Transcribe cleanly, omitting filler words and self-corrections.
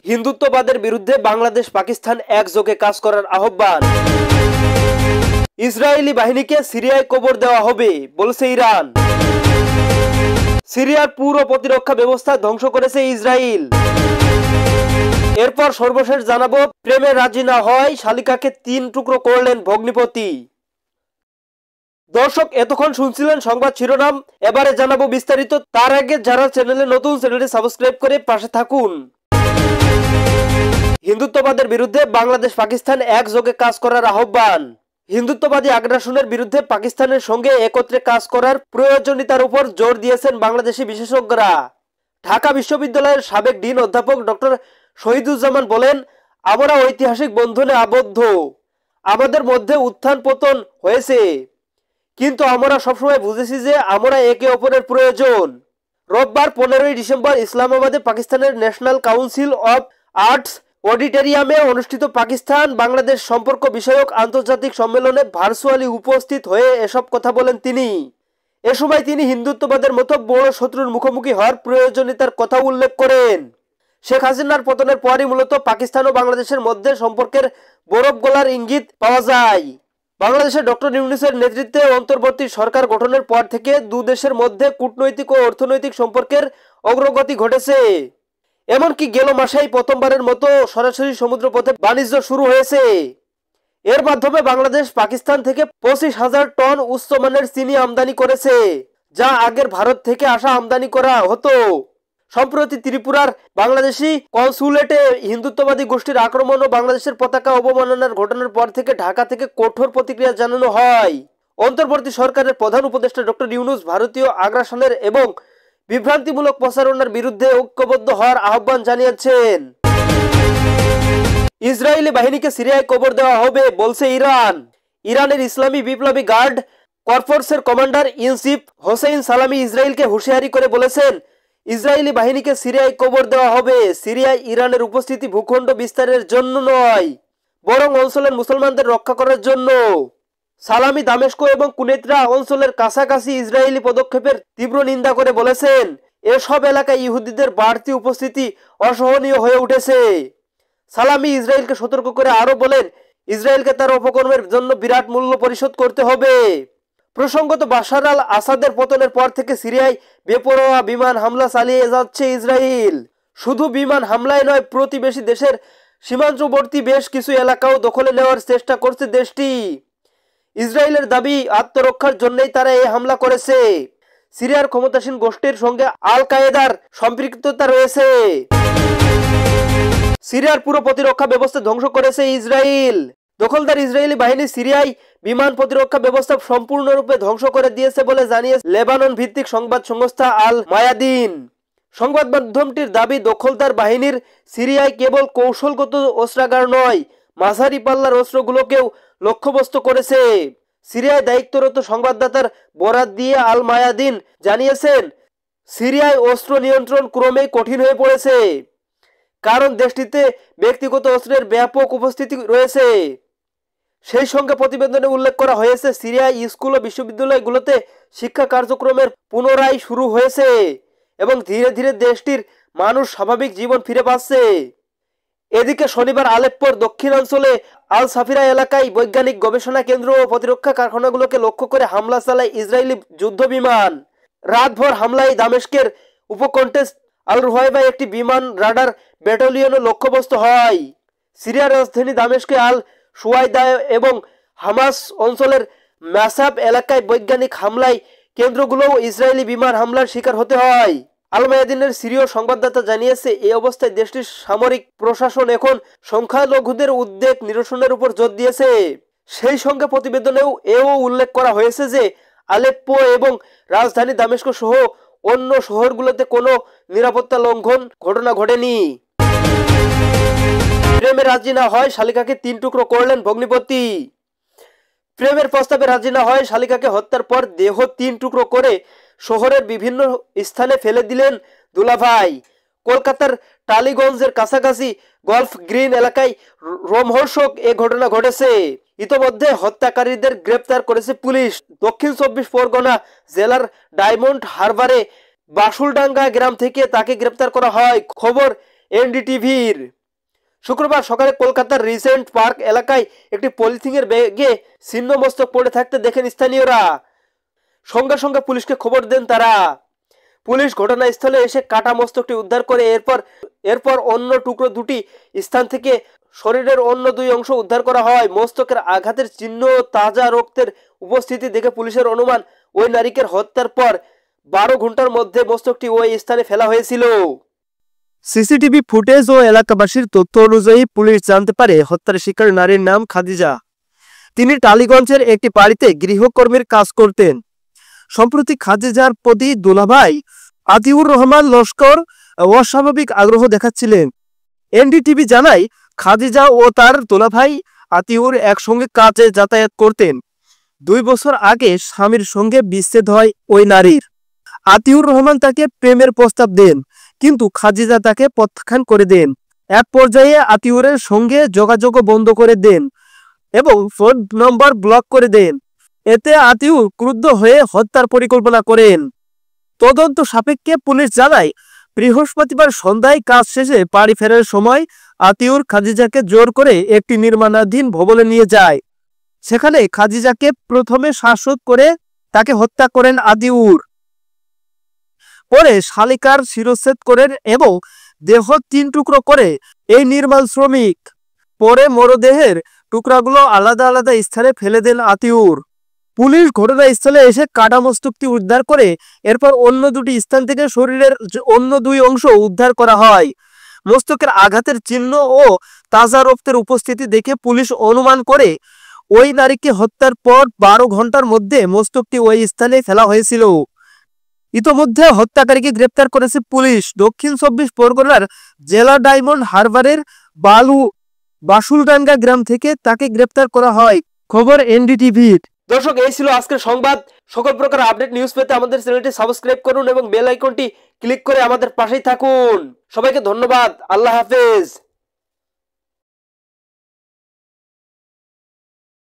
হিন্দুত্ববাদের বিরুদ্ধে বাংলাদেশ পাকিস্তান একযোগে কাজ করার আহ্বান। ইসরায়েলি বাহিনীকে সিরিয়ায় কবর দেওয়া হবে বলছে ইরান। সিরিয়ার পুরো প্রতিরক্ষা ব্যবস্থা ধ্বংস করেছে ইসরায়েল। এরপর সর্বশেষ জানাবো, প্রেমে রাজি না হয় শালিকাকে 3 টুকরো করলেন ভগ্নিপতি। দর্শক, এতক্ষণ শুনছিলেন সংবাদ শিরোনাম, এবারে জানাবো বিস্তারিত। তার আগে যারা চ্যানেলে নতুন, চ্যানেলটি সাবস্ক্রাইব করে পাশে থাকুন। হিন্দুত্ববাদের বিরুদ্ধে বাংলাদেশ পাকিস্তান একযোগে কাজ করার আহ্বান। হিন্দুত্ববাদী আগ্রাসনের বিরুদ্ধে পাকিস্তানের সঙ্গে একত্রে কাজ করার প্রয়োজনীয়তার উপর জোর দিয়েছেন বাংলাদেশি বিশেষজ্ঞরা। ঢাকা বিশ্ববিদ্যালয়ের সাবেক ডিন অধ্যাপক ডক্টর শহীদুজ্জামান বলেন, আমরা ঐতিহাসিক বন্ধনে আবদ্ধ, আমাদের মধ্যে উত্থান পতন হয়েছে, কিন্তু আমরা সবসময় বুঝেছি যে আমরা একে অপরের প্রয়োজন। রোববার 15 ডিসেম্বর ইসলামাবাদে পাকিস্তানের ন্যাশনাল কাউন্সিল অব আর্টস অডিটোরিয়ামে অনুষ্ঠিত পাকিস্তান বাংলাদেশ সম্পর্ক বিষয়ক আন্তর্জাতিক সম্মেলনে ভার্চুয়ালি উপস্থিত হয়ে এসব কথা বলেন তিনি। এ সময় তিনি হিন্দুত্ববাদের মতো বড় শত্রুর মুখোমুখি হওয়ার প্রয়োজনীয়তার কথা উল্লেখ করেন। শেখ হাসিনার পতনের পরই মূলত পাকিস্তান ও বাংলাদেশের মধ্যে সম্পর্কের বরফ গলার ইঙ্গিত পাওয়া যায়। বাংলাদেশে ডক্টর ইউনূসের নেতৃত্বে অন্তর্বর্তী সরকার গঠনের পর থেকে দুদেশের মধ্যে কূটনৈতিক ও অর্থনৈতিক সম্পর্কের অগ্রগতি ঘটেছে। এমনকি গেল মাসেই প্রথমবারের মতো সরাসরি সমুদ্রপথে বাণিজ্য শুরু হয়েছে। এর মাধ্যমে বাংলাদেশ পাকিস্তান থেকে 25,000 টন উচ্চমানের চিনি আমদানি করেছে, যা আগের ভারত থেকে আসা আমদানি করা হতো। সম্প্রতি ত্রিপুরার বাংলাদেশি কনসুলেটে হিন্দুত্ববাদী গোষ্ঠীর আক্রমণ ও বাংলাদেশের পতাকা অবমাননার ঘটনার পর থেকে ঢাকা থেকে কঠোর প্রতিক্রিয়া জানানো হয়। অন্তর্বর্তী সরকারের প্রধান উপদেষ্টা ডক্টর ইউনূস ভারতীয় আগ্রাসনের এবং বিভ্রান্তিমূলক প্রচারণার বিরুদ্ধে ঐক্যবদ্ধ হওয়ার আহ্বান জানিয়েছেন। ইসরায়েলি বাহিনীকে সিরিয়ায় কবর দেওয়া হবে বলছে ইরান। ইরানের ইসলামী বিপ্লবী গার্ড কর্পসের commander in chief Hossein Salami ইসরায়েলকে হুঁশিয়ারি করে বলেছেন, ইসরায়েলি বাহিনীকে সিরিয়ায় কবর দেওয়া হবে। সিরিয়ায় ইরানের উপস্থিতি ভূখণ্ড বিস্তারের জন্য নয়, বরং অঞ্চলের মুসলমানদের রক্ষা করার জন্য। সালামি দামেস্ক এবং কুনেত্রা অঞ্চলের কাছাকাছি ইসরায়েলি পদক্ষেপের তীব্র নিন্দা করে বলেছেন, এসব এলাকায় ইহুদিদের বাড়তি উপস্থিতি অসহনীয় হয়ে উঠেছে। সালামি ইসরায়েলকে সতর্ক করে আরো বলেন, ইসরায়েলকে তার অপকর্মের জন্য বিরাট মূল্য পরিশোধ করতে হবে। প্রসঙ্গত, বাশার আল আসাদের পতনের পর থেকে সিরিয়ায় বেপরোয়া বিমান হামলা চালিয়ে যাচ্ছে ইসরায়েল। শুধু বিমান হামলায় নয়, প্রতিবেশী দেশের সীমান্তবর্তী বেশ কিছু এলাকাও দখলে নেওয়ার চেষ্টা করছে দেশটি। ইসরায়েলের দাবি, আত্মরক্ষার জন্যই তারা এই হামলা করেছে। সিরিয়ার ক্ষমতাসীন গোষ্ঠীর সঙ্গে আল কায়েদার সম্পৃক্ততা রয়েছে। সিরিয়ার পুরো প্রতিরক্ষা ব্যবস্থা ধ্বংস করেছে ইসরায়েল। দখলদার ইসরায়েলি বাহিনী সিরিয়ায় বিমান প্রতিরক্ষা ব্যবস্থা সম্পূর্ণরূপে ধ্বংস করে দিয়েছে বলে জানিয়েছে লেবানন ভিত্তিক সংবাদ সংস্থা আল মায়াদিন। সংবাদ মাধ্যমটির দাবি, দখলদার বাহিনীর সিরিয়ায় কেবল কৌশলগত অস্ত্রাগার নয়, মাঝারি পাল্লার অস্ত্রগুলোকেও লক্ষ্যবস্তু করেছে। সিরিয়ায় দায়িত্বরত সংবাদদাতার বরাত দিয়ে আল মায়াদিন জানিয়েছেন, সিরিয়ায় অস্ত্র নিয়ন্ত্রণ ক্রমেই কঠিন হয়ে পড়েছে, কারণ দেশটিতে ব্যক্তিগত অস্ত্রের ব্যাপক উপস্থিতি রয়েছে। সেই সঙ্গে প্রতিবেদনে উল্লেখ করা হয়েছে, সিরিয়ায় স্কুল ও বিশ্ববিদ্যালয়গুলোতে শিক্ষা কার্যক্রমের পুনরায় শুরু হয়েছে এবং ধীরে ধীরে দেশটির মানুষ স্বাভাবিক জীবন ফিরে পাচ্ছে। এদিকে শনিবার আলেপ্পোর দক্ষিণাঞ্চলে আল সাফিরা এলাকায় বৈজ্ঞানিক গবেষণা কেন্দ্র ও প্রতিরক্ষা কারখানাগুলোকে লক্ষ্য করে হামলা চালায় ইসরায়েলি যুদ্ধ বিমান। রাতভর হামলায় দামেস্কের উপকণ্ঠে আল রুহাইবা একটি বিমান রাডার ব্যাটালিয়নও লক্ষ্যবস্তু হয়। সিরিয়ার রাজধানী দামেস্কে আল সুয়াইদা এবং হামাস অঞ্চলের মাসাব এলাকায় বৈজ্ঞানিক হামলায় কেন্দ্রগুলোও ইসরায়েলি বিমান হামলার শিকার হতে হয়। আল মায়াদিনের সিরীয় সংবাদদাতা জানিয়েছে, এই অবস্থায় দেশটির সামরিক প্রশাসন এখন সংখ্যালঘুদের উদ্বেগ নিরসনের উপর জোর দিয়েছে। সেই সঙ্গে প্রতিবেদনেও উল্লেখ করা হয়েছে যে আলেপ্পো এবং রাজধানী দামেস্ক সহ অন্য শহরগুলোতে কোনো নিরাপত্তা লঙ্ঘন ঘটনা ঘটেনি। প্রেমে রাজি না হয় শালিকাকে 3 টুকরো করলেন ভগ্নিপতি। প্রেমের প্রস্তাবে রাজি না হয় শালিকাকে হত্যার পর দেহ 3 টুকরো করে শহরের বিভিন্ন স্থানে ফেলে দিলেন দুলাভাই। কলকাতার টালিগঞ্জের কাছাকাছি গলফ গ্রিন এলাকায় রোমহর্ষক এ ঘটনা ঘটেছে। ইতোমধ্যে হত্যাকারীদের গ্রেপ্তার করেছে পুলিশ। দক্ষিণ 24 পরগনা জেলার ডায়মন্ড হারবারে বাসুলডাঙ্গা গ্রাম থেকে তাকে গ্রেপ্তার করা হয়। খবর এনডিটিভির। শুক্রবার সকালে কলকাতার রিজেন্ট পার্ক এলাকায় একটি পলিথিনের ব্যাগে ছিন্ন মস্তক পড়ে থাকতে দেখেন স্থানীয়রা। সঙ্গে সঙ্গে পুলিশকে খবর দেন তারা। পুলিশ ঘটনাস্থলে এসে কাটা মস্তকটি উদ্ধার করে এরপর অন্য টুকরো দুটি স্থান থেকে শরীরের অন্য দুই অংশ উদ্ধার করা হয়। মস্তকের আঘাতের চিহ্ন ও তাজা রক্তের উপস্থিতি দেখে পুলিশের অনুমান ওই নারীকে হত্যার পর 12 ঘন্টার মধ্যে মস্তকটি ওই স্থানে ফেলা হয়েছিল। সিসিটিভি ফুটেজ ও এলাকাবাসীর তথ্য অনুযায়ী পুলিশ জানতে পারে হত্যার শিকার নারীর নাম খাদিজা। তিনি টালিগঞ্জের একটি বাড়িতে গৃহকর্মীর কাজ করতেন। সম্প্রতি খাদিজার প্রতি দুলাভাই আতিউর রহমান লস্কর অস্বাভাবিক আগ্রহ দেখাচ্ছিলেন। এনডিটিভি জানায়, খাদিজা ও তার দুলাভাই আতিউর একসঙ্গে কাজে যাতায়াত করতেন। 2 বছর আগে স্বামীর সঙ্গে বিচ্ছেদ হয় ওই নারীর। আতিউর রহমান তাকে প্রেমের প্রস্তাব দেন, কিন্তু খাদিজা তাকে প্রত্যাখ্যান করে দেন। এক পর্যায়ে আতিউরের সঙ্গে যোগাযোগ বন্ধ করে দেন এবং ফোন নম্বর ব্লক করে দেন। এতে আতিউর ক্রুদ্ধ হয়ে হত্যার পরিকল্পনা করেন। তদন্ত সাপেক্ষে পুলিশ জানায়, বৃহস্পতিবার সন্ধ্যায় কাজ শেষে বাড়ি ফেরার সময় আতিউর খাদিজাকে জোর করে একটি নির্মাণাধীন ভবনে নিয়ে যায়। সেখানে খাদিজাকে প্রথমে শ্বাসরোধ করে তাকে হত্যা করেন আতিউর। পরে শালিকার শিরচ্ছেদ করেন এবং দেহ 3 টুকরো করে এই নির্মাণ শ্রমিক। পরে মরদেহের টুকরাগুলো আলাদা আলাদা স্থানে ফেলে দেন আতিউর। পুলিশ ঘটনাস্থলে এসে কাটা মস্তকটি উদ্ধার করে এরপর অন্য দুটি স্থান থেকে শরীরের অন্য 2 অংশ উদ্ধার করা হয়। মস্তকের আঘাতের চিহ্ন ও তাজা রক্তের উপস্থিতি দেখে পুলিশ অনুমান করে ওই নারীকে হত্যার পর 12 ঘন্টার মধ্যে মস্তকটি ওই স্থানে ফেলা হয়েছিল। ইতোমধ্যে হত্যাকারীকে গ্রেপ্তার করেছে পুলিশ। দক্ষিণ 24 পরগনার জেলা ডায়মন্ড হারবারের বাসুলডাঙ্গা গ্রাম থেকে তাকে গ্রেপ্তার করা হয়। খবর এনডিটিভির। দর্শক, এই ছিল আজকের সংবাদ। সকল প্রকার আপডেট নিউজ পেতে আমাদের চ্যানেলটি সাবস্ক্রাইব করুন এবং বেল আইকনটি ক্লিক করে আমাদের পাশেই থাকুন। সবাইকে ধন্যবাদ। আল্লাহ হাফেজ।